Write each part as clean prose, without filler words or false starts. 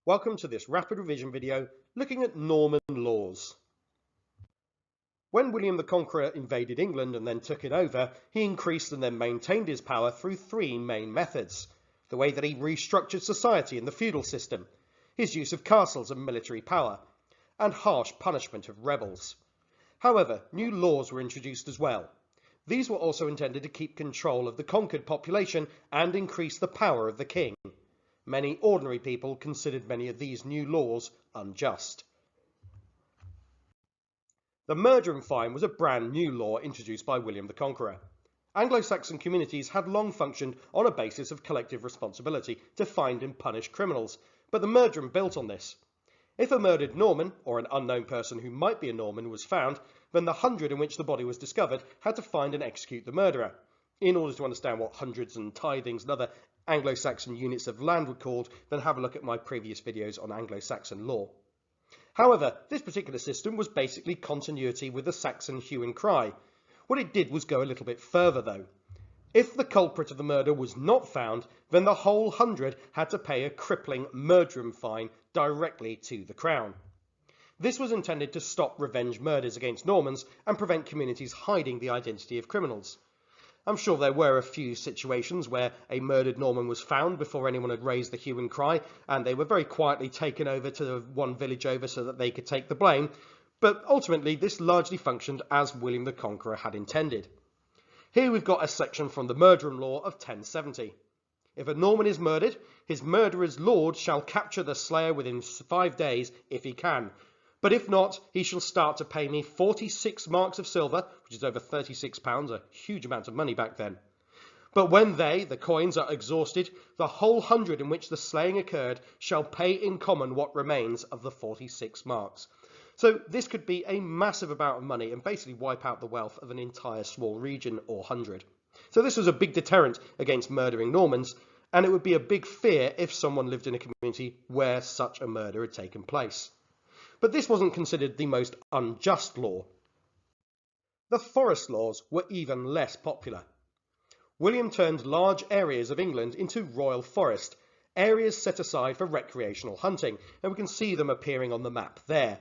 Welcome to this rapid revision video looking at Norman laws. When William the Conqueror invaded England and then took it over, he increased and then maintained his power through three main methods. The way that he restructured society in the feudal system, his use of castles and military power, and harsh punishment of rebels. However, new laws were introduced as well. These were also intended to keep control of the conquered population and increase the power of the king. Many ordinary people considered many of these new laws unjust. The Murdrum fine was a brand new law introduced by William the Conqueror. Anglo-Saxon communities had long functioned on a basis of collective responsibility to find and punish criminals, but the Murdrum built on this. If a murdered Norman, or an unknown person who might be a Norman, was found, then the hundred in which the body was discovered had to find and execute the murderer. In order to understand what hundreds and tithings and other Anglo-Saxon units of land were called, then have a look at my previous videos on Anglo-Saxon law. However, this particular system was basically continuity with the Saxon hue and cry. What it did was go a little bit further though. If the culprit of the murder was not found, then the whole hundred had to pay a crippling Murdrum fine directly to the crown. This was intended to stop revenge murders against Normans and prevent communities hiding the identity of criminals. I'm sure there were a few situations where a murdered Norman was found before anyone had raised the hue and cry, and they were very quietly taken over to one village over so that they could take the blame, but ultimately this largely functioned as William the Conqueror had intended. Here we've got a section from the Murdrum Law of 1070. If a Norman is murdered, his murderer's lord shall capture the slayer within 5 days if he can. But if not, he shall start to pay me 46 marks of silver, which is over £36, a huge amount of money back then. But when they, the coins, are exhausted, the whole hundred in which the slaying occurred shall pay in common what remains of the 46 marks. So this could be a massive amount of money and basically wipe out the wealth of an entire small region or hundred. So this was a big deterrent against murdering Normans, and it would be a big fear if someone lived in a community where such a murder had taken place. But this wasn't considered the most unjust law. The forest laws were even less popular. William turned large areas of England into royal forest, areas set aside for recreational hunting, and we can see them appearing on the map there.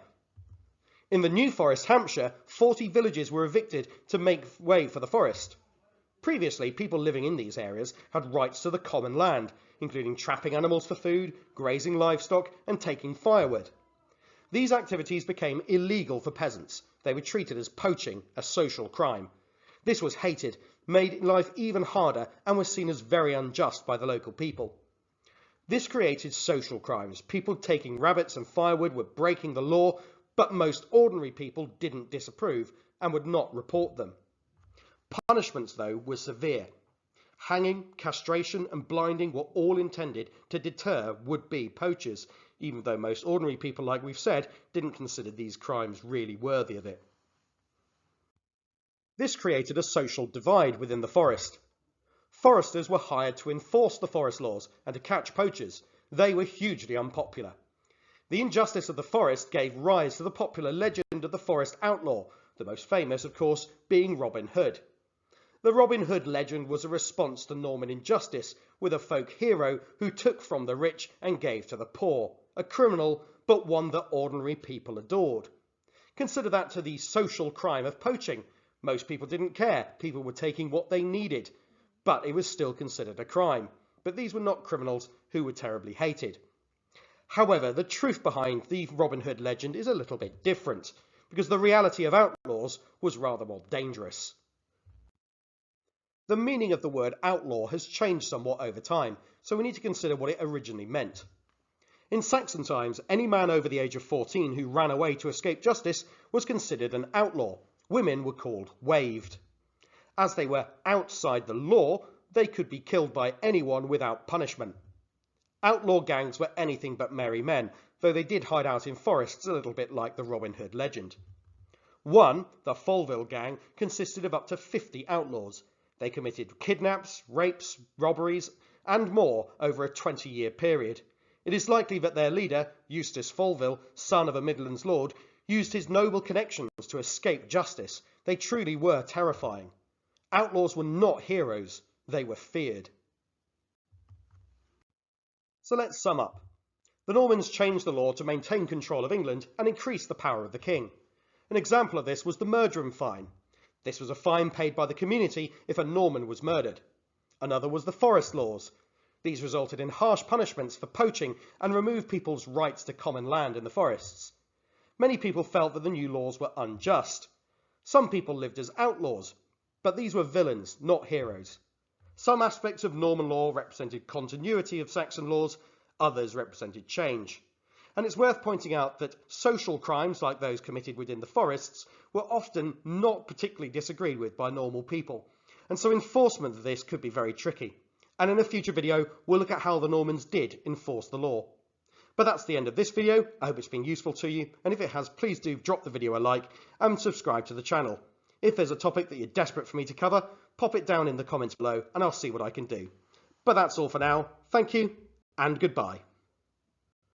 In the New Forest, Hampshire, 40 villages were evicted to make way for the forest. Previously, people living in these areas had rights to the common land, including trapping animals for food, grazing livestock, and taking firewood. These activities became illegal for peasants. They were treated as poaching, a social crime. This was hated, made life even harder, and was seen as very unjust by the local people. This created social crimes. People taking rabbits and firewood were breaking the law, but most ordinary people didn't disapprove and would not report them. Punishments, though, were severe. Hanging, castration, and blinding were all intended to deter would-be poachers, even though most ordinary people, like we've said, didn't consider these crimes really worthy of it. This created a social divide within the forest. Foresters were hired to enforce the forest laws and to catch poachers. They were hugely unpopular. The injustice of the forest gave rise to the popular legend of the forest outlaw, the most famous, of course, being Robin Hood. The Robin Hood legend was a response to Norman injustice, with a folk hero who took from the rich and gave to the poor, a criminal, but one that ordinary people adored. Consider that to the social crime of poaching. Most people didn't care. People were taking what they needed, but it was still considered a crime. But these were not criminals who were terribly hated. However, the truth behind the Robin Hood legend is a little bit different, because the reality of outlaws was rather more dangerous. The meaning of the word outlaw has changed somewhat over time, so we need to consider what it originally meant. In Saxon times, any man over the age of 14 who ran away to escape justice was considered an outlaw. Women were called waived. As they were outside the law, they could be killed by anyone without punishment. Outlaw gangs were anything but merry men, though they did hide out in forests a little bit like the Robin Hood legend. One, the Folville gang, consisted of up to 50 outlaws. They committed kidnaps, rapes, robberies, and more over a 20-year period. It is likely that their leader, Eustace Folville, son of a Midlands lord, used his noble connections to escape justice. They truly were terrifying. Outlaws were not heroes, they were feared. So let's sum up. The Normans changed the law to maintain control of England and increase the power of the king. An example of this was the Murdrum fine. This was a fine paid by the community if a Norman was murdered. Another was the forest laws. These resulted in harsh punishments for poaching and removed people's rights to common land in the forests. Many people felt that the new laws were unjust. Some people lived as outlaws, but these were villains, not heroes. Some aspects of Norman law represented continuity of Saxon laws, others represented change. And it's worth pointing out that social crimes like those committed within the forests were often not particularly disagreed with by normal people, and so enforcement of this could be very tricky. And in a future video, we'll look at how the Normans did enforce the law. But that's the end of this video. I hope it's been useful to you, and if it has, please do drop the video a like and subscribe to the channel. If there's a topic that you're desperate for me to cover, pop it down in the comments below and I'll see what I can do. But that's all for now. Thank you and goodbye.